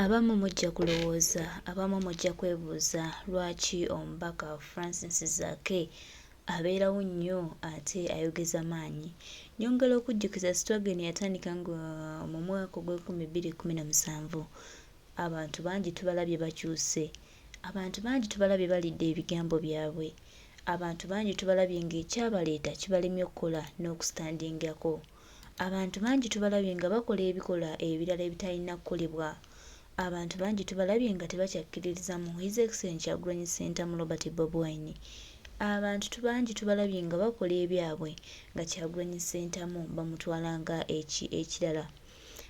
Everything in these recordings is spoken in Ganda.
Abamu mujja kulowooza, abamu mujja kwebuuza lwaki omubaka Francis Zaake abeerawo nnyo ate ayogeza maanyi. Nyongera okujjukiza sitwageni yatandika mu mwaka ogw'2017. Abantu bangi tubalabye bakyuse, abantu bangi tubalabye balidde ebigambo byabwe, abantu bangi tubalabye ng'ekyabaleeta kibalemye okukola n'okusitandingako, abantu bangi tubalabye nga bakola ebikola ebirala ebitalina kukolebwa, abantu bangi tubalabye nga tebakyakkiririza mu His Excellency Kyagulanyi Ssentamu Robert Bobi Wine. Abantu bangi tubalabye nga bakola ebyabwe nga Kyagulanyi Ssentamu bamutwalanga ekirala.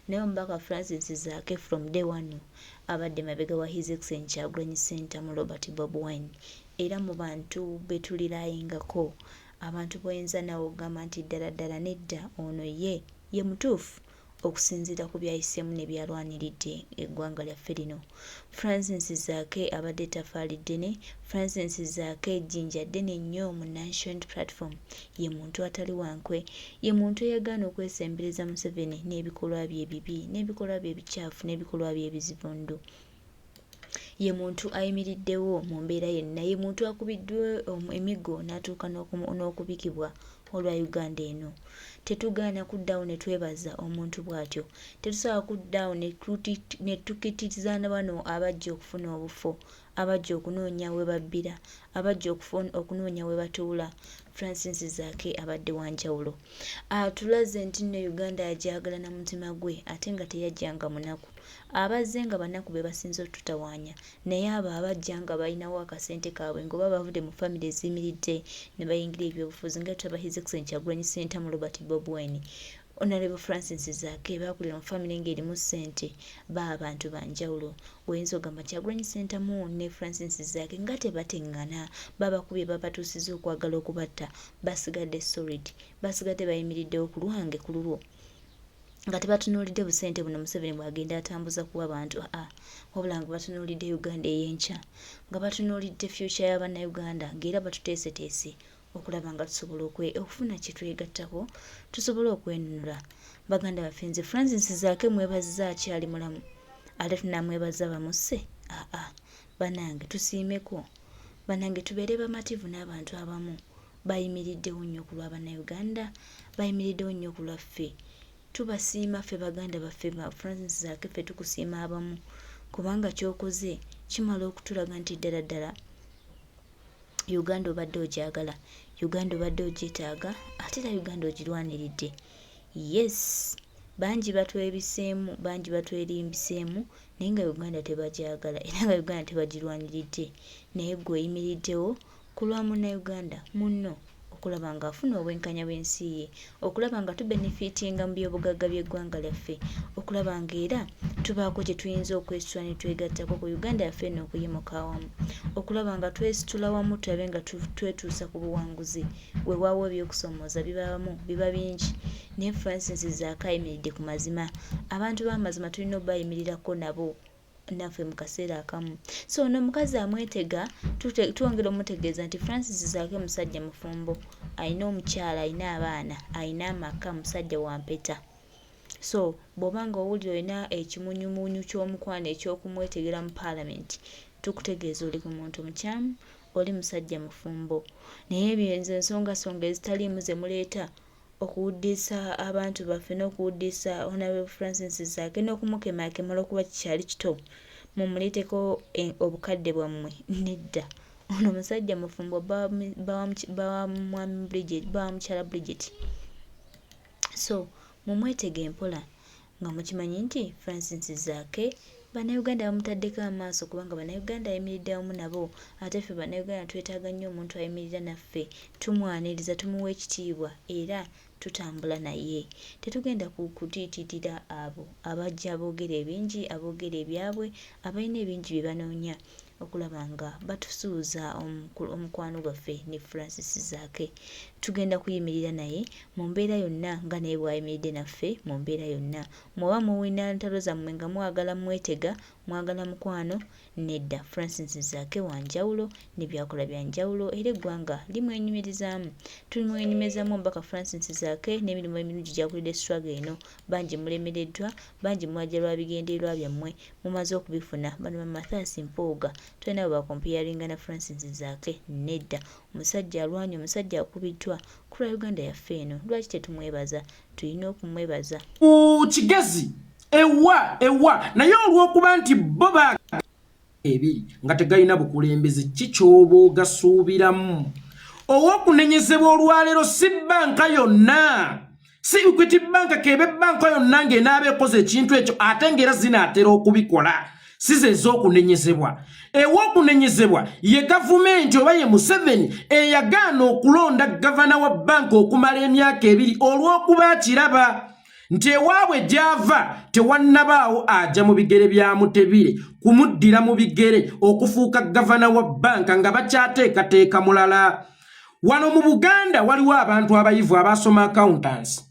Naye omubaka Francis Zaake from day one abadde mabega wa His Excellency Kyagulanyi Ssentamu Robert Bobi Wine. Era mu bantu betuliraayingako, abantu b'oyinza nawe okugamba nti ddala nedda ono ye mutuufu okusinziira ku byayiseemu ne byalwaniridde eggwanga lyaffe lino. Francis Zaake abadde ttafaali ddene, Francis Zaake ejjinja ddene nnyo mu national platform. Ye muntu atali wankwe, ye muntu eyagaana okwesembereza Museveni n'ebikolwa bye ebibi, n'ebikolwa bye ebicaafu, n'ebikolwa bye ebizibundu. Ye muntu ayimiriddewo mu mbeera yenna, ye muntu akubiddwe emiggo n'atuuka n'okubikibwa olwa Uganda eno. Tetugaana kuddaawo ne twebaza omuntu bw'atyo. Tetusobola kuddaawo ne tukkitirizaana bano abajja okufuna obufo, abajja okunoonya we babbira, abajja okunoonya we batuula. Francis Zaake abadde wa njawulo. Tulaze nti nno Uganda yagyagala na mutima gwe ate nga teyajjanga munaku. Abazze nga banaku be basinze otutawaanya, naye abo abajja nga balinawo akasente kaabwe ng'oba bavudde mu famire eziyimiridde ne bayingira ebyobufuzi nga tutaba His Excellency Kyagulanyi Ssentamu Robert Bobi Wine. Honorable Francis Zaake bakulira mu famire ng'erimu ssente, abantu banjawulo. Oyinza ogamba Kyagulanyi Ssentamu ne Francis Zaake nga tebateŋŋana, babakubye babatuusizza okwagala okubatta, basigadde solid, basigadde bayimiriddewo ku lwange ku lulwo, nga tebatunuulidde busente buno Museveni bw'agenda atambuza kuwa bantu, wabula nga batunuulidde Uganda ey'enkya, nga batunuulidde future y'Abannayuganda, ng'era batuteeseteese okulaba nga tusobola okufuna kye twegattako, tusobole okwenunula. Baganda baffe, nze Francis Zaake mwebaza akyali mulamu, ate tunamwebaza bamusse? Bannange tusiimeko, bannange tubeere bamativu n'abantu abamu bayimiriddewo nnyo ku lw'Abannayuganda, bayimiriddewo nnyo ku lwaffe. Tubasiima ffe baganda baffe ba Francis Zaake, ffe tukusiima abamu, kubanga ky'okoze kimala okutulaga nti ddala Uganda obadde ogyagala, Uganda obadde ogyetaaga, ate era Uganda ogirwaniridde. Yes, bangi batwebiseemu, bangi batwerimbiseemu, naye nga Uganda tebagyagala era nga Uganda tebagirwaniridde. Naye gwe oyimiriddewo ku lwa Munnayuganda munno, okulaba ng'afuna obwenkanya bw'ensi ye, okulaba nga tubenefitinga mu byobugagga by'eggwanga lyaffe, okulaba ng'era tubaako kye tuyinza okwesitula ne twegattako ku Uganda yaffe eno okuyimuka awamu, okulaba nga twesitula wamu tulabe nga twetuusa ku buwanguzi. Weewaawo ebyokusoomooza biba bingi, naye Francis Zaake ayimiridde ku mazima. Abantu b'amazima tulina obbayimirirako nabo naffe mu kaseera akamu. So n'omukazi amwetega, twongera omutegeeza nti Francis Zaake musajja mufumbo, alina omukyala, alina abaana, alina amaka, musajja wa mpeta. So bw'oba nga owulira olina ekimunyumunyu ky'omukwano eky'okumwetegera mu paalamenti, tukutegeeza oli ku muntu mukyamu, oli musajja mufumbo. Naye ebyenze ensonga ezitaliimu ze muleeta okuwuddisa abantu baffe n'okuwuddisa Honorable Francis Zaake n'okumukemakemala okuba kikyali kito, mumuleeteko obukadde bwammwe. Nedda, ono musajja mufumbo, bawamukyala Bridget. So mumwetege mpola nga mukimanyi nti Francis Zaake Bannayuganda bamutaddeko amaaso, kubanga Bannayuganda ayimiridde wamu nabo, ate ffe Bannayuganda twetaaga nnyo omuntu ayimirira naffe, tumwaniriza, tumuwa ekitiibwa era tutambula naye. Tetugenda kutiitiitira abo abajja aboogera ebingi, aboogera ebyabwe, abalina ebingi bye banoonya okulaba nga batusuuza omukwano gwaffe ne Francis Zaake. tugenda kuyimirira naye mu mbeera yonna nga naye bw'ayimiridde naffe mu mbeera yonna. Mwaba muwina ntalo zammwe nga mwagala mwetega, mwagala mukwano, nedda. Francis Zaake wa njawulo n'ebyakola bya njawulo era eggwanga limwenyumirizaamu. Tulimwenyumizaamu Omubaka Francis Zaake n'emirimu emirungi gy'akulidde struggle eno. Bangi mulemereddwa, bangi mwajja lwa bigendererwa byammwe, mumaze okubifuna. Bano ba Mathias Mpooga tulina bwe bakompeyaringa na Francis Zaake, nedda. Omusajja alwanye, omusajja akubiddwa ku lwa Uganda yaffe eno. Lwaki tetumwebaza? Tulina okumwebaza. Kigezi ewa naye olw'okuba nti bo ebiri nga tegalina bukulembeze kikyobo gasuubiramu. Ow'okunenyezebwa olwaleero si banka yonna, si Equity Bank kebe banka yonna ng'enaaba ekoze ekintu ekyo ate ng'era zinaatera okubikola, si ze ez'okunenyezebwa. Ew'okunenyezebwa ye gavumenti oba ye Museveni eyagaana okulonda gavana wa banka okumala emyaka 2 olw'okuba kiraba nti ewaabwe gy'ava tewannabaawo ajja mu bigere bya Mutebire kumuddira mu bigere okufuuka gavana wa banka nga bakyateekateeka mulala. Wano mu Buganda waliwo abantu abayivu abasoma accountants.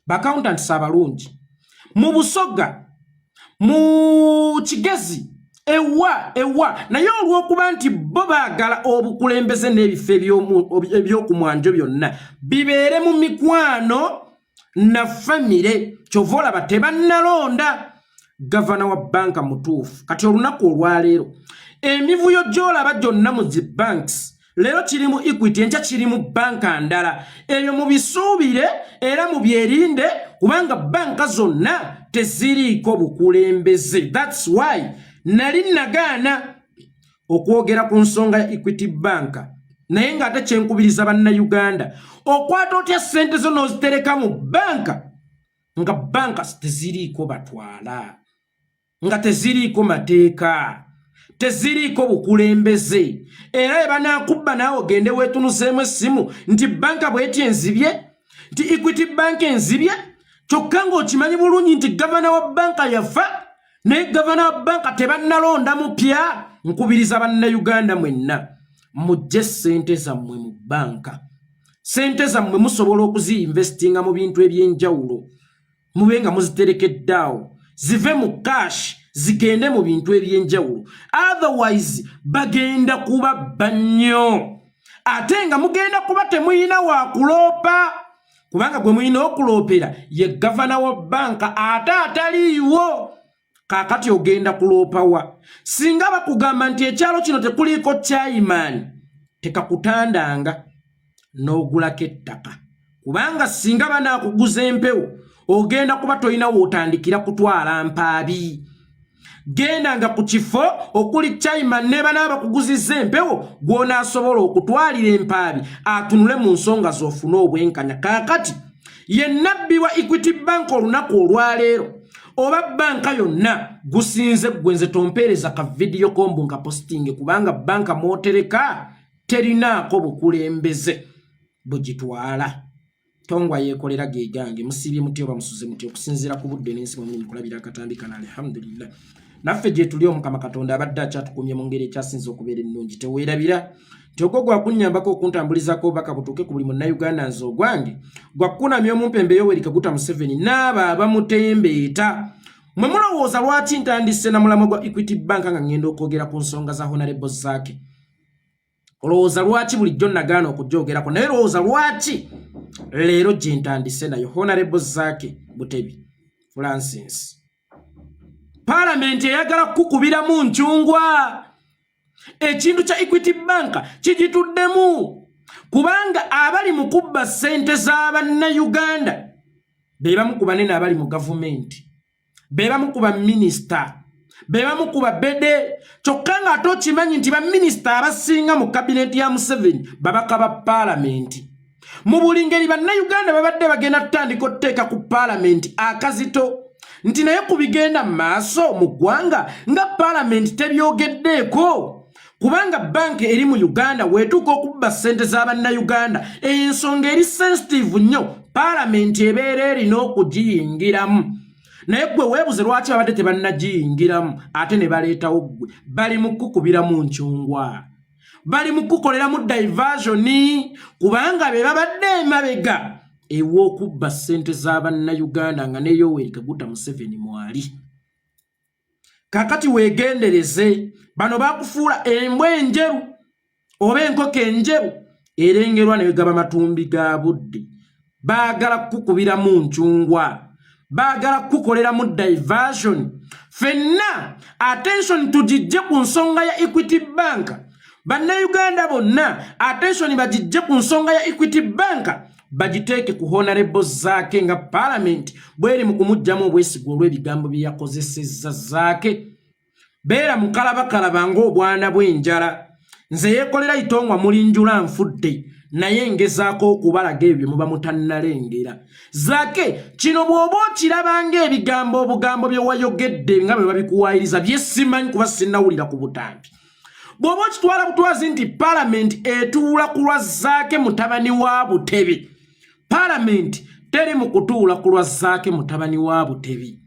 Ba-accountants abalungi. Mu Busoga, mu Kigezi, ewa naye olw'okuba nti bo baagala obukulembeze n'ebifo ebyokumwanjo byonna bibeere mu mikwano na famire, kyova olaba tebannalonda gavana wa banka mutuufu. Kati olunaku olwaleero emivuyo gy'olaba gyonna mu zi banks, leero kiri mu Equity, enkya kiri mu banka ndala. Ebyo mubisuubire era mubyerinde kubanga banka zonna teziriiko bukulembeze. That's why nali nagaana okwogera ku nsonga ya Equity Bank, naye ng'ate kyenkubiriza bannayuganda okwata otya ssente zo n'ozitereka mu banka nga banka teziriiko batwala, nga teziriiko mateeka, teziriiko bukulembeze. Era ebanakubba naawe ogende weetunuseemu essimu nti banka bw'eti enzibye, nti Equity Bank enzibye, kyokka ng'okimanyi bulungi nti gavana wa banka yafa naye gavana wa banka tebannalonda mupya. Nkubiriza bannayuganda mwenna mujje ssente zammwe mu banka. Ssente zammwe musobola okuzi-investinga mu bintu eby'enjawulo, mube nga muziterekeddaawo, zive mu cash zigende mu bintu eby'enjawulo. Otherwise bagenda kuba nnyo, ate nga mugenda kuba temuyina wa kuloopa, kubanga gwe muyina okuloopera ye gavana wa banka ate ataliiwo. Kaakati ogenda kuloopa wa? Singa bakugamba nti ekyalo kino tekuliiko chairman, tekakutandanga n'ogulako ettaka, kubanga singa banaakuguza empewo ogenda kuba tolina wootandikira kutwala mpaabi. Gendanga ku kifo okuli chairman ne banaaba kuguzizza empewo gw'onaasobola okutwalira empaabi atunule mu nsonga z'ofuna obwenkanya. Kaakati ye nabbi wa Equity Bank olunaku olwaleero oba banka yonna gusinze gwenze tompeereza ka video kombu nka posting, kubanga banka mootereka terinaako bukulembeze bugitwala. Tongwa yeekolera geegange, musibye muti oba musuze muti okusinziira ku budde n'ensi mwe mukulabira akatambi kana. Alhamdulillah naffe gye tuli Omukama Katonda abadde akyatukumye mu ngeri ekyasinze okubeera ennungi. Teweerabira nti ogwo gwakunnyambako okuntambulizako baka butuuke ku buli munnayuganda nze ogwange gwakunamya omumpembe Yoweri Kaguta Museveni n'abo abamutembeeta. Mwe mulowooza lwaki ntandise na mulamwa gwa Equity Bank nga ngenda okwogera ku nsonga za Honorable Zaake? Olowooza lwaki bulijjo nagaana okugyogerako? Naye lowooza lwaki leero gye ntandise nayo Honorable Zaake Butebi Francis. Parliament eyagala kukubiramu nkyungwa. Ekintu kya Equity Bank kigituddemu, kubanga abali mu kubba ssente z'abannayuganda be bamu ku banene abali mu gavumenti, be bamu ku baminisita, be bamu ku babede. Kyokka ng'ate okimanyi nti baminisita abasinga mu kabineti ya Museveni babaka ba Parliament. Mu buli ngeri bannayuganda babadde bagenda tutandika otteeka ku Parliament akazito, nti naye ku bigenda mu maaso mu ggwanga nga Parliament tebyogeddeeko, kubanga banka eri mu Uganda weetuuka okubba ssente z'abannayuganda ensonga eri sensitive nnyo, Parliament ebeera erina okugiyingiramu. Naye gwe weebuze lwaki babadde tebannagiyingiramu ate ne baleetawo gwe bali mu kukubira mu nkyungwa. bali mu kukolera mu diversion kubanga be babadde emabega ew'okubba ssente z'Abannayuganda nga ne Yoweri Kaguta Museveni mwali. Kakati weegendereze bano bakufuula embwa enjeru oba enkoko enjeru erengerwa ne wegaba matumbi ga budde. Baagala kukubira mu ncungwa, baagala kukolera mu diversion. Fenna attention tugijje ku nsonga ya Equity Bank. Bannayuganda bonna attention bagijje ku nsonga ya Equity Bank, bagiteeke ku honorable zaake nga parliament bweri mu kumugjamu obwesigwa olw'ebigambo bye yakozesezza zaake. Beera mukalabakalaba ng'obwana bw'enjala. Nze yeekolera itongwa mulinjula nfudde naye ngezaako okubalaga ebyo muba mutannalengera. Zaake kino bw'oba okirabanga ebigambo obugambo bye wayogedde nga bwe babikuwaayiriza bye simanyi kuba sinnawulira ku butambi. Bw'oba okitwala butwazi nti parliament etuula ku lwa zaake mutabani wa Butebi. Parliament teri mu kutuula ku lwa zaake mutabani wa Butebi.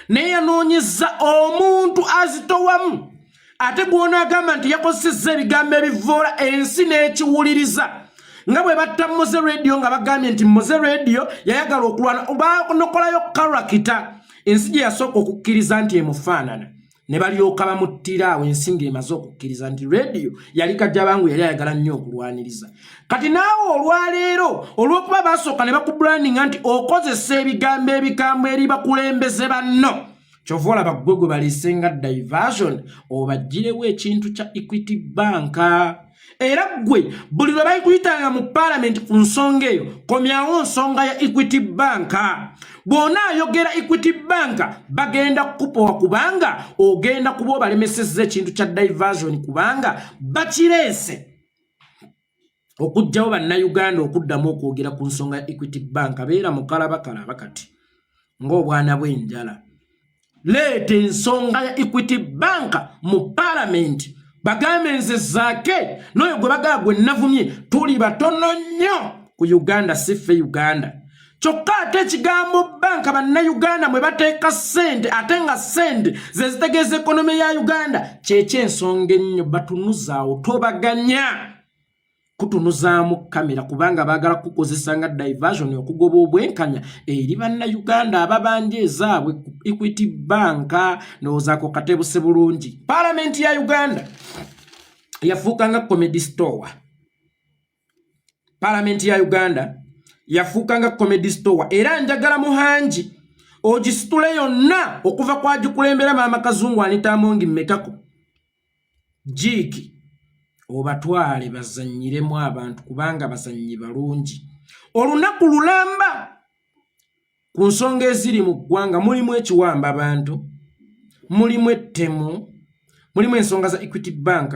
Naye yanoonyezza omuntu azitowamu ate gw'onaagamba nti yakozesezza ebigambo ebivoola ensi n'ekiwuliriza. Nga bwe batta Moze Radio nga bagambye nti Moze Radio yayagala okulwana banokolayo karakita ensi gye yasooka okukkiriza nti emufaanana. Ne balyoka bamuttira awo ensi ng'emaze okukkiriza nti radio yali Kajjabangu yali ayagala nnyo okulwaniriza. Kati naawe olwaleero olw'okuba basooka ne bakubrandinga nti okozesa ebigambo ebikambwe eri bakulembeze banno, kyova olaba ggwe gwe baliisenga diversion obaggirewo ekintu kya Equity Bank. Era ggwe buli lwe bayikuyitanga mu parliament ku nsonga eyo komyawo nsonga ya Equity Bank. Bw'ona ayogera Equity Bank bagenda kukupowa kubanga ogenda kuba obalemesezza ekintu kya diversion kubanga bakireese okugjawo bannayuganda okuddamu okwogera ku nsonga ya Equity Bank. Beera mukalabakalaba kati ng'obwana bw'enjala. Leeta ensonga ya Equity Bank mu parliament bagambe nze zaake n'oyo gwe bagala gwe navumye tuli batono nnyo ku Uganda siffe Uganda. Kyokka ate ekigambo banka bannayuganda mwe bateeka ssente ate nga ssente ze zitegeeza ekonomi ya Uganda ky'ensonga ennyo batunuzaawo tobaganya kutunuzaamu kamera kubanga baagala kukozesa nga diversion okugoba obwenkanya eri bannayuganda ababanja ezaabwe ku Equity Bank n'ozaako katebuse bulungi. Parliament ya Uganda yafuuka nga comedy store. Parliament ya Uganda yafuuka nga comedy store era njagala muhanji ogisitule yonna okuva kwagikulembera maama Kazungu Anita Amongi mmekako jiki obatwale bazanyiremu abantu kubanga bazanyi balungi. Olunaku lulamba ku nsonga eziri mu ggwanga mulimu ekiwamba abantu, mulimu ettemu, mulimu ensonga za Equity Bank,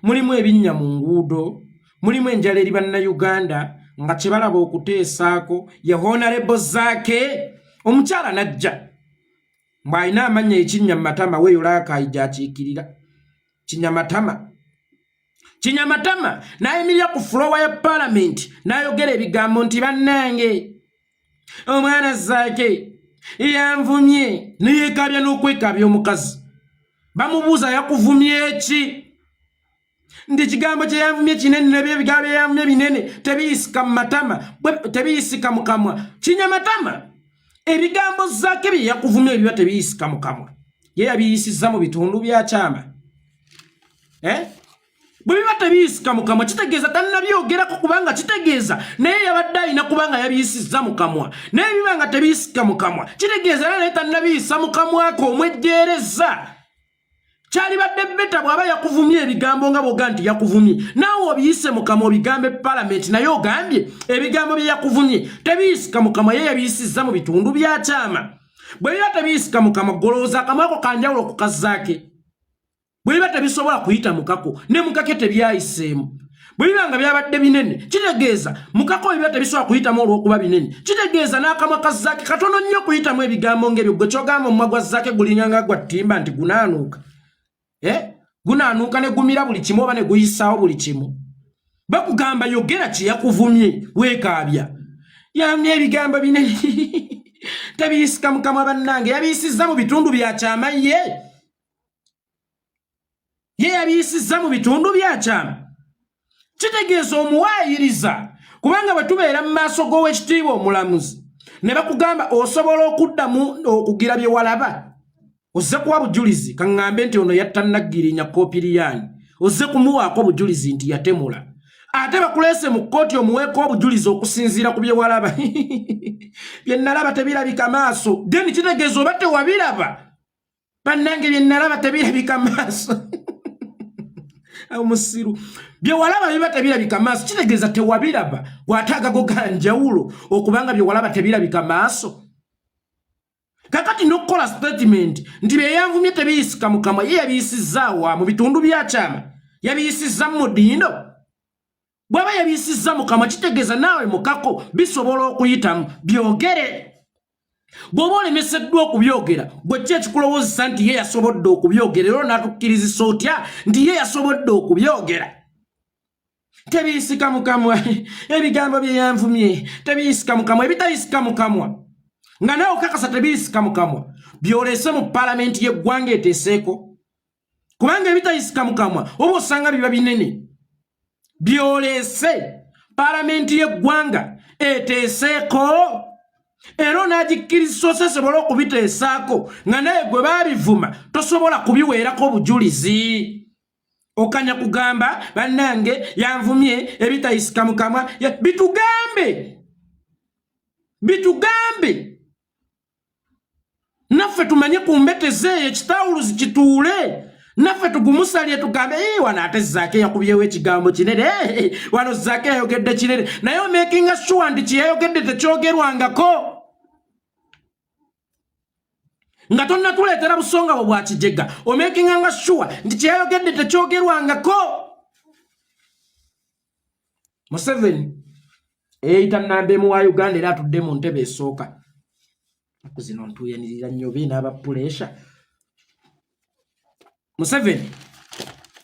mulimu ebinnya mu nguudo, mulimu enjala eri bannayuganda nga kye balaba okuteesaako ye honorable zaake. Omukyala najja mbw'alina amannya ekinnya mu matama weeyo laakaayi gy'akiikirira Kinyamatama n'ayimirira ku floor ya parliament n'ayogera ebigambo nti bannange omwana zaake yanvumye neyeekabya n'okwekabya omukazi. Bamubuuza yakuvumye ki? Ndi kigambo kye yanvumye kinene nebyo ebigambo bye yanvumye binene tebiyisika mu matama tebiyisika mu kamwa. Kinyamatama ebigambo zaake bye yakuvumye ebiba tebiyisika mu kamwa ye yabiyisizza mu bitundu bya kyama. Bwe biba tebiyisika mu kamwa kitegeeza tannabyogerako kubanga kitegeeza naye yabadde alina kubanga yabiyisizza mu kamwa. Naye biba nga tebiyisika mu kamwa kitegeeza era naye tannabiyisa mu kamwako omwejjeereza. Kyali badde beta bw'aba yakuvumye ebigambo nga bw'oga nti yakuvumye naawe obiyise mu kamwa obigambe parliament naye ogambye ebigambo bye yakuvumye tebiyisika mu kamwa ye yabiyisizza mu bitundu bya kyama. Bwe biba tebiyisika mu kamwa golowooza akamwako kanjawulo ku kazaake. Bwe biba tebisobola kuyita mukako ne mukake tebyayiseemu. Bwe biba nga byabadde binene kitegeeza mukako biba tebisobola kuyitamu olw'okuba binene kitegeeza n'akamwa ka zaake katono nnyo kuyitamu ebigambo ng'ebyo. Gwe kyogamba omumwa gwa zaake gulinga nga gwa ttimba nti gunaanuuka. Gunaanuuka ne gumira buli kimu oba ne guyisaawo buli kimu. Bakugamba yogera kye yakuvumye weekaabya. Yamye ebigambo binene tebiyisika mu kamwa bannange yabiyisizza mu bitundu bya kyama ye yabiyisizza mu bitundu bya kyama. kitegeeza omuwaayiriza kubanga bwe tubeera mu maaso g'owekitiibwa omulamuzi ne bakugamba osobola okuddamu okugira bye walaba ozze kuwa bujulizi kaŋŋambe nti ono yattannagirinya koopiriyani ozze kumuwaako bujulizi nti yatemula ate bakuleese mu kkooti omuweeko obujulizi okusinziira ku bye walaba bye nalaba tebirabika maaso then kitegeeza oba tewabiraba bannange bye nalaba tebirabika maaso musiru bye walaba biba tebirabika maaso kitegeeza tewabiraba bw'ataagago ganjawulo okubanga bye walaba tebirabika maaso kakati n'okukola statement nti bye yanvumye tebiyisika mu kamwa ye yabiyisizaawa mu bitundu byakyama yabiyisizza mu dindo bw'aba yabiyisizza mu kamwa kitegeeza naawe mukako bisobola okuyitamu byogere bw'oba olemeseddwa okubyogera bwe ki ekikulowoozesa nti ye yasobodde okubyogera era n'atukkirizisa otya nti ye yasobodde okubyogera tebiyisika mu kamwa ebigambo bye yanvumye tebiyisika mu kamwa ebitayisika mu kamwa nga nawe okakasa tebiyisika mu kamwa byolese mu paalamenti y'eggwanga eteeseeko kubanga ebitayisika mu kamwa oba osanga biba binene byolese paalamenti y'eggwanga eteeseeko era n'agikkirizisa osesobola okubiteesaako nga naye gwe baabivuma tosobola kubiweerako obujulizi okanya kugamba bannange yanvumye ebitayisika mu kamwa bitugambe naffe tumanye ku mbete zeeyo ekitawuluzi kituule naffe tugumusalye tugambe wano ate zaake yakubyewo ekigambo kinene wano zaake yayogedde kinene naye omakinga sure nti kyeyayogedde tekyogerwangako nga tonnatuleetera busonga bwe bwakijega omakinganga sure nti kyeyayogedde tekyogerwangako Museveni eyita nnambeemu wa Uganda era atudde mu ntebe esooka zino ntuyanirira nnyo be n'abapuleesha Museveni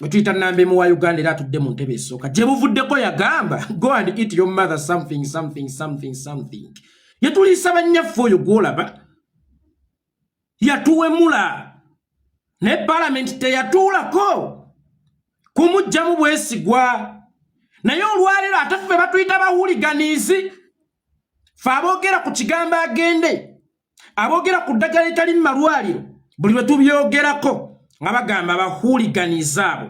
bwe tuyita nnambeemu wa Uganda era atudde mu ntebe esooka gye buvuddeko yagamba go and eat your mother something yetuliisa bannyaffe oyo gwolaba yatuwemula ne paalamenti teyatuulako kumugjamu bwesigwa naye olwaleero ate ffe batuyita bahuliganiizi fe aboogera ku kigambo agende aboogera ku ddagala litali mu malwaliro buli lwe tubyogerako nga bagamba bahuliganiiza abo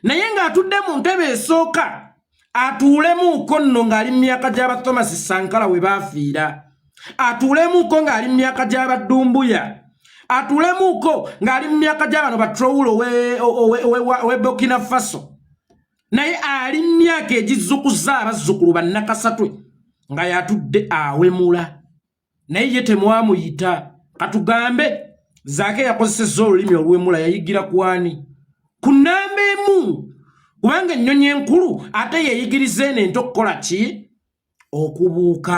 naye ng'atudde mu ntebe esooka atuulemuuko nno ng'ali mu myaka gy'aba Thomas Sankara we baafiira atuulemuuko ng'ali mu myaka gy'aba Dumbuya atuulemuuko ng'ali mu myaka gy'abano Batroulo we Burkina Faso naye ali mu myaka egizukuza abazzukulu bannakasatwe nga yatudde awemula naye ye temwamuyita katugambe zaake yakozesezza olulimi olwemula yayigira kwani ku nnambeemu kubanga ennyonyi enkulu ate yeyigiriza eno ento okukola ki okubuuka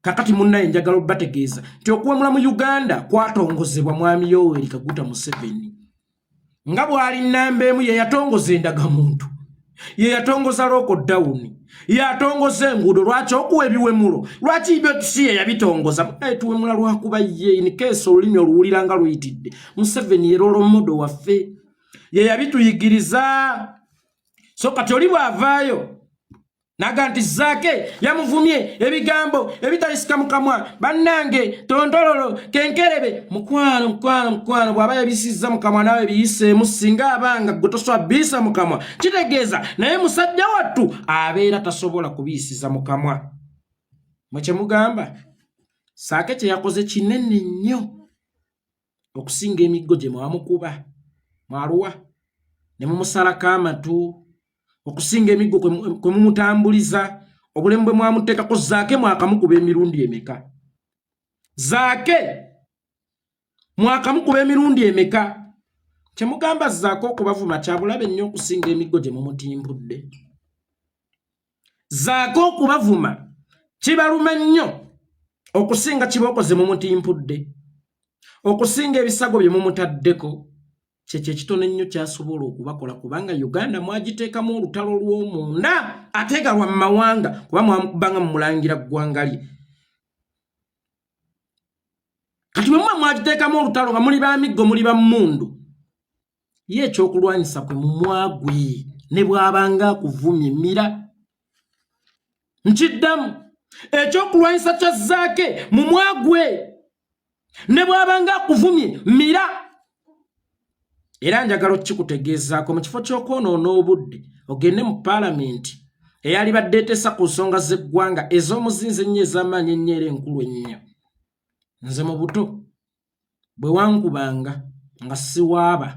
kakati munnaye njagala obbategeeza nti okuwemula mu Uganda kwatongozebwa mwami Yoweri Kaguta Museveni nga bw'ali nnambeemu ye yatongoza endagamuntu ye yatongoza lockdown yatongoza enguudo lwaki okuwa ebiwemulo lwaki ibyo si ye yabitongoza tuwemula lwakuba ye in case olulimi oluwulira nga luyitidde Museveni ye role model waffe ye yabituyigiriza so kati oli bw'avaayo naga nti zaake yamuvumye ebigambo ebitayisika mu kamwa bannange tontololo kenkerebe mukwano bw'aba yabisizza mu kamwa nawe biyiseemu singa abanga gwe tosobola biyisa mu kamwa kitegeeza naye musajja wattu abeera tasobola kubiyisiza mu kamwa mwe kye mugamba zaake kye yakoze kinene nnyo okusinga emiggo gye mwamukuba mwaluwa ne mumusalako amatu okusinga emiggo kwe mumutambuliza obulemu bwe mwamuteekako zaake mwakamukuba emirundi emeka zaake mwakamukuba emirundi emeka kye mugamba zaake okubavuma kyabulabe nnyo okusinga emiggo gye mumutimbudde zaake okubavuma kibaluma nnyo okusinga kibooko ze mumutimpudde okusinga ebisago bye mumutaddeko kyekyo ekitono ennyo kyasobola okubakola kubanga Uganda mwagiteekamu olutalo lw'omunda ate nga lwa mawanga kuba mwamukubanga mumulangira ggwanga lye kati bwe muba mwagiteekamu olutalo nga muli ba miggo muli ba mmundu ye ekyokulwanyisa kwe mumwagwi ne bw'abanga kuvumye mira nkiddamu ekyokulwanyisa kya zaake mu mwagwe ne bw'abanga kuvumye mira era njagala okikutegeezaako mu kifo ky'okwonoona obudde ogende mu paalamenti eyali badde eteesa ku nsonga z'eggwanga ez'omuzinzi ennyo ez'amaanyi ennyo era enkulu ennyo nze mu buto bwe wankubanga nga siwaaba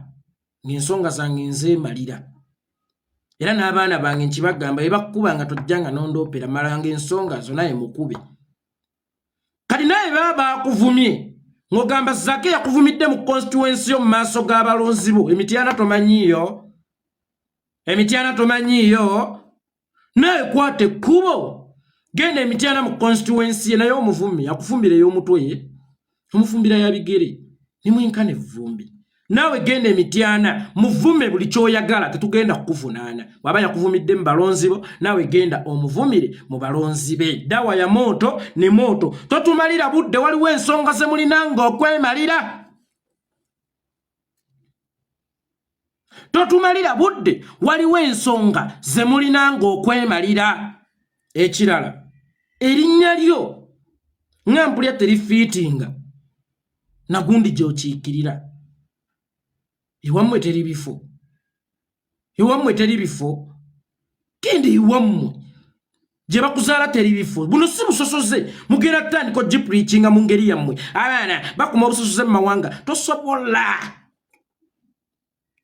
ng'ensonga zange nzeemalira era n'abaana bange nkibagamba bye bakkuba nga tojjanga n'ondoopera malanga ensonga zo naye mukube kati naye baba baakuvumye ng'ogamba zaake yakuvumidde mu constituency yo mu maaso g'abalonzi bo emityana tomanyiiyo naye kwata ekkubo genda emityana mu constituency ye naye omuvumi akufumbira ey'omutwe ye omufumbira ya bigere ne mwenkana evvumbi naawe genda emityana muvume buli ky'oyagala tetugenda kukuvunaana bw'aba yakuvumidde mu balonzi bo naawe genda omuvumire mu balonzi be dawa ya mooto ne mooto totumalira budde waliwo ensonga ze mulina ng'okwemalira totumalira budde waliwo ensonga ze mulina ng'okwemalira ekirala erinnya lyo nga mpulya terifiitinga nagundi gy'okiikirira iwammwe teri bifo genda iwammwe gye bakuzaala teri bifo buno si busosoze mugenda tutandika ogipuriikinga mu ngeri yammwe abaana bakuma obusosoze mu mawanga tosobola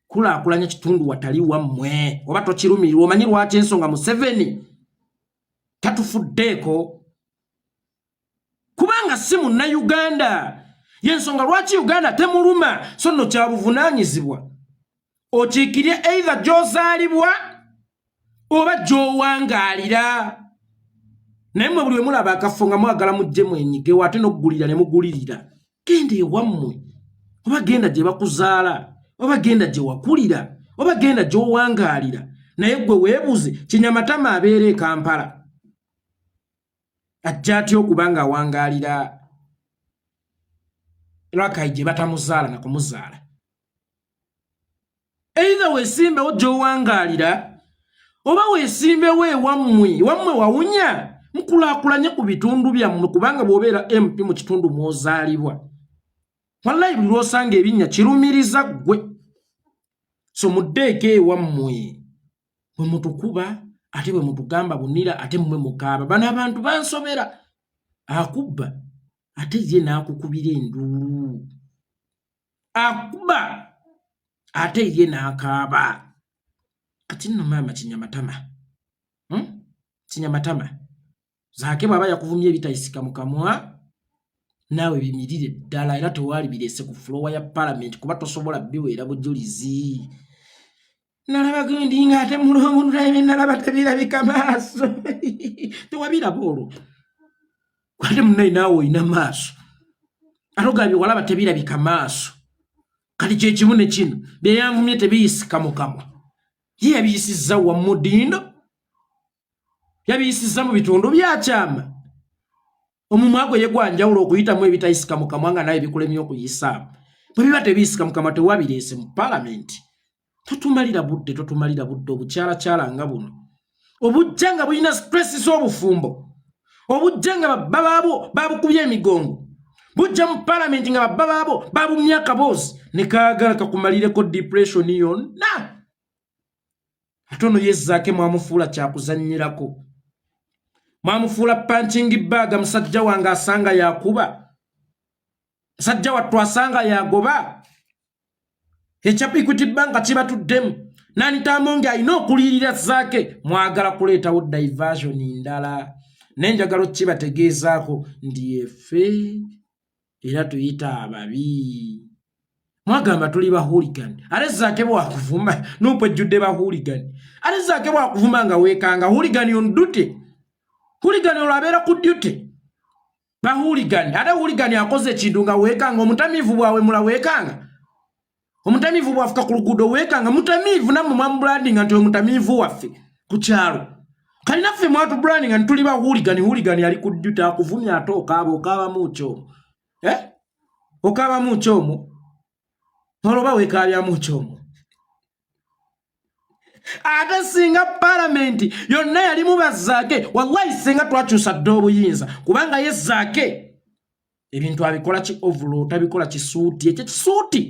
kulaakulanya kitundu watali wammwe oba tokirumirirwa omanyi lwaki ensonga Museveni tatufuddeeko kubanga si munnayuganda yensonga lwaki Uganda temuluma so nno kyabuvunaanyizibwa okiikirye either gy'ozaalibwa oba gy'owangaalira naye mmwe buli we mulaba akafo nga mwagala mujje mwenyigewo ate n'okugulira ne mugulirira genda ewammwe oba genda gye bakuzaala oba genda gye wakulira oba genda gy'owangaalira naye gwe weebuze kinyamatama abeera e Kampala ajja atya okuba nga awangaalira Rakai gye batamuzaala na kumuzaala either weesimbewo gy'owangaalira oba weesimbewo ewammwe wawunya mukulaakulanye ku bitundu byammwe kubanga bw'obeera MP mu kitundu mw'ozaalibwa wallahi buli lw'osanga ebinnya kirumiriza ggwe so muddeeko ewammwe bwe mutukuba ate bwe mutugamba bunira ate mmwe mukaaba bano abantu bansobera akubba ate ye n'akukubira enduulu akuba ate ye n'akaaba kati nno maama kinyamatama zaake bw'aba yakuvumya ebitayisika mu kamwa naawe bimirire ddala era tewaali bireese ku fulowa ya paalamenti kuba tosobola biweera bujulizi nalaba gundi ng'ate mulongunula bye nalaba tebirabika maaso tewabiraba olwo kwate munnaye naawe olina maaso ate ogambye walaba tebirabika maaso kati kyekimu ne kino bye yanvumye tebiyisika mu kamwa ye yabiyisizza wammudindo yabiyisizza mu bitundu byakyama omumwa gwe ye gwanjawulo okuyitamu ebitayisika mu kamwa nga naye bikulemye okuyisaamu bwe biba tebiyisika mu kamwa tewabireese mu paalamenti totumalira budde obukyalakyala nga buno obujja nga bulina stress z'obufumbo obujja nga babba baabo babukubye emigongo bujja mu paalamenti nga babba baabo babumya akaboozi ne kaagala kakumalireko depression yonna ate ono ye zaake mwamufuula kyakuzannyirako mwamufuula punching bag musajja wange asanga yakuba musajja wattu asanga yagoba ekyapa Equity Bank kibatuddemu n'anitamonge alina okuliyirira zaake mwagala kuleetawo diversion ndala nenjagala kibategeezaako ndi effe era tuyita ababi mwagamba tuli bahuligani ate zaake bwakuvuma n'opwejjudde bahuligani ate zaake bwakuvuma nga weekanga huligani ondute huligani olwabeera ku duty bahuligani ate huligani akoze ekintu nga weekanga omutamiivu bwawe mula weekanga omutamiivu bwafuka ku luguudo weekanga mutamiivu nammwe mwamubrandinga nti omutamiivu waffe ku kyalo kali naffe mwatu brandinga ntuli bahuligani ali ku duty akuvumya ate okaabamu kyomo okaabamu kyomo oloba weekaabyamu kyomo ate singa parliament yonna yali mu bazaake wallahi singa twakyusa dde obuyinza kubanga ye zaake ebintu abikola ki overall tabikola kisuuti ekyo kisuuti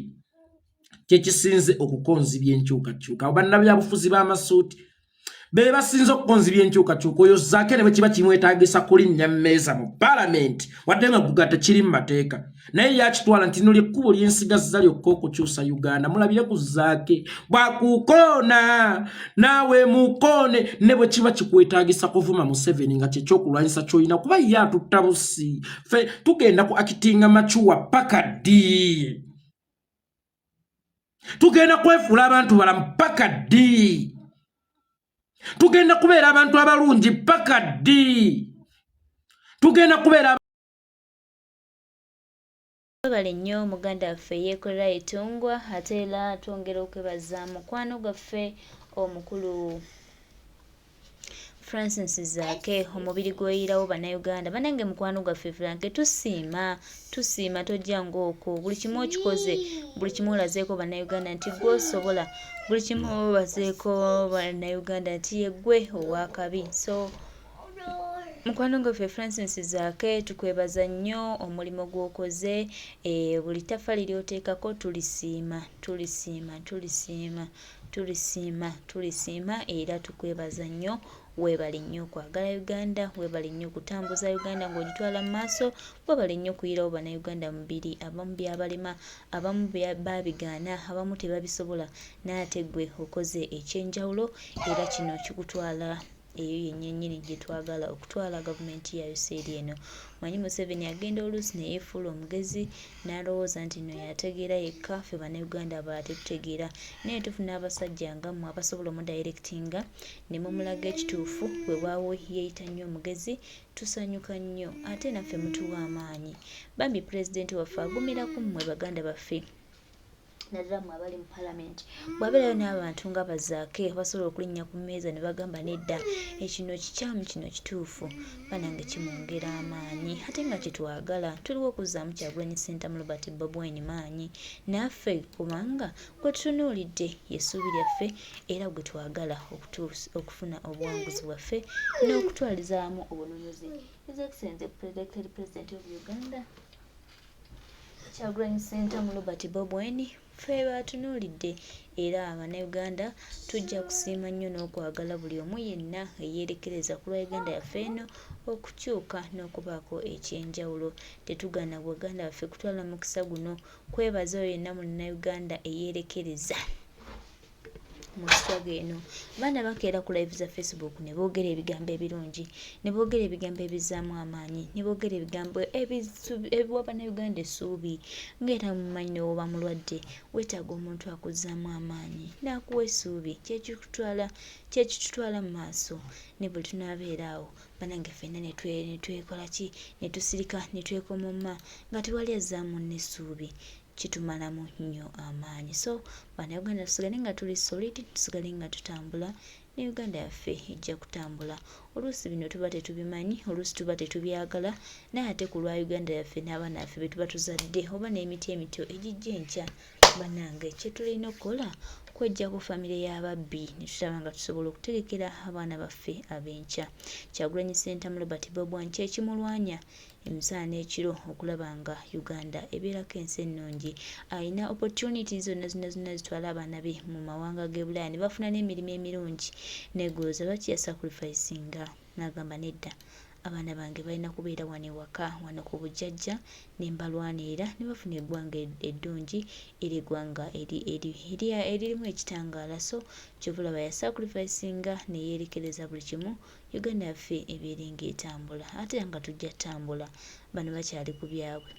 kyekisinze okukonzibya enkyukakyuka abo bannabyabufuzi b'amasuuti be basinze okukonzibya enkyukakyuka oyo zaake ne bwe kiba kimwetaagisa kulinnya mmeeza mu parliament wadde nga gugata kiri mu mateeka naye yakitwala nti no lyekkubo lyensigazza lyokka okukyusa Uganda mulabire ku zaake bwakukoona naawe mukoone ne bwe kiba kikwetaagisa kuvuma Museveni nga kyekyokulwanyisa kyolina kuba ye atutta busi ffe tugenda ku akitinga machuwa paka ddi tugenda kwefuula abantu balamu paka ddi tugenda kubeera abantu abalungi paka ddi tugenda kubeera bale nnyo muganda waffe yeekolera etungwa ate era twongera okwebaza mukwano gwaffe omukulu Francis Zaake omubiri gweyirawo bannayuganda banange mukwano gwaffe Frank tusiima tojja ng'okwo buli kimu okikoze buli kimu olazeeko bannayuganda nti gwe osobola buli kimu obazeeko bannayuganda nti yeggwe owakabi so mukwano gwaffe Francis Zaake tukwebaza nnyo omulimu gw'okoze buli ttaffaali ly'oteekako tulisiima era tukwebaza nnyo weebale nnyo kwagala Uganda weebale nnyo kutambuza Uganda ng'ogitwala mu maaso weebale nnyo kuyirawo bannayuganda mubiri abamu byabalema abamu baabigaana abamu tebabisobola n'ate ggwe okoze ekyenjawulo era kino kikutwala eyo yennyini gye twagala okutwala gavumenti ya USAID eno manyi Museveni agenda oluusi ne yeefuula omugezi n'alowooza nti no yategeera yekka ffe bannayuganda abalala tetutegeera naye tufuna abasajja nga mmwe abasobola omudirectinga ne mumulaga ekituufu bwe bwawe yeeyita nnyo omugezi tusanyuka nnyo ate naffe mutuwa amaanyi bambi pulezidenti waffe agumiraku mmwe baganda baffe naddala mmwe abali mu palamenti bw'abeerayo n'abantu nga bazaake basobola okulinnya ku mmeeza ne bagamba nedda ekino kikyamu kino kituufu banange kimwongera amaanyi ate nga kyetwagala tuliwo okuzzaamu Kyagulanyi Ssentamu Robert Bobi maanyi naffe kubanga gwe tutunuulidde yeessuubi lyaffe era gwe twagala okufuna obuwanguzi bwaffe n'okutwalizaamu obununuzi His Excellency Elected President of Uganda Kyagulanyi Ssentamu Robert Bobi ffe batunuulidde era abannayuganda tujja kusiima nnyo n'okwagala buli omu yenna eyeerekereza ku lwa Uganda yaffe eno okukyuka n'okubaako ekyenjawulo tetugaana Buganda baffe kutwala mukisa guno kwebaza oyo yenna munnayuganda eyeerekereza mu struggle eno abaana bakeera ku live za Facebook ne boogera ebigambo ebirungi ne boogera ebigambo ebizzaamu amaanyi ne boogera ebigambo ebiwa bannayuganda essuubi ng'era mumanyi ne woba mulwadde weetaaga omuntu akuzzaamu amaanyi n'akuwa essuubi kyekitutwala mu maaso ne bwe tunaabeera awo bannange ffenna ne twekola ki ne tusirika ne twekomomma nga tewali azzaamu n'essuubi kitumalamu nnyo amaanyi so bannayuganda tusigale nga tuli solid tusigale nga tutambula ne Uganda yaffe ejja kutambula oluusi bino tuba tetubimanyi oluusi tuba tetubyagala naye ate ku lwa Uganda yaffe n'abaana baffe be tuba tuzadde oba n'emiti emito egijja enkya bannange kye tulina okukola kwejja ku famire y'ababbi ne tutaba nga tusobola okutegekera abaana baffe ab'enkya Kyagulanyi Ssentamu Robert Bobi kyekimulwanya emisana ekiro okulaba nga Uganda ebeerako ensi ennungi alina opportunity zonna zitwala abaana be mu mawanga g'e Bulaaya ne bafuna n'emirimu emirungi negoloza lwaki yasacrificinga n'agamba nedda abaana bange balina kubeera wano ewaka wano ku bujjajja ne mbalwanirira ne bafuna eggwanga eddungi era eggwanga eririmu ekitangaala so kyobulaba yasacrificinga ne yeerekereza buli kimu Uganda yaffe ebeere ng'etambula ate nga tujja tambula bano bakyali ku byabwe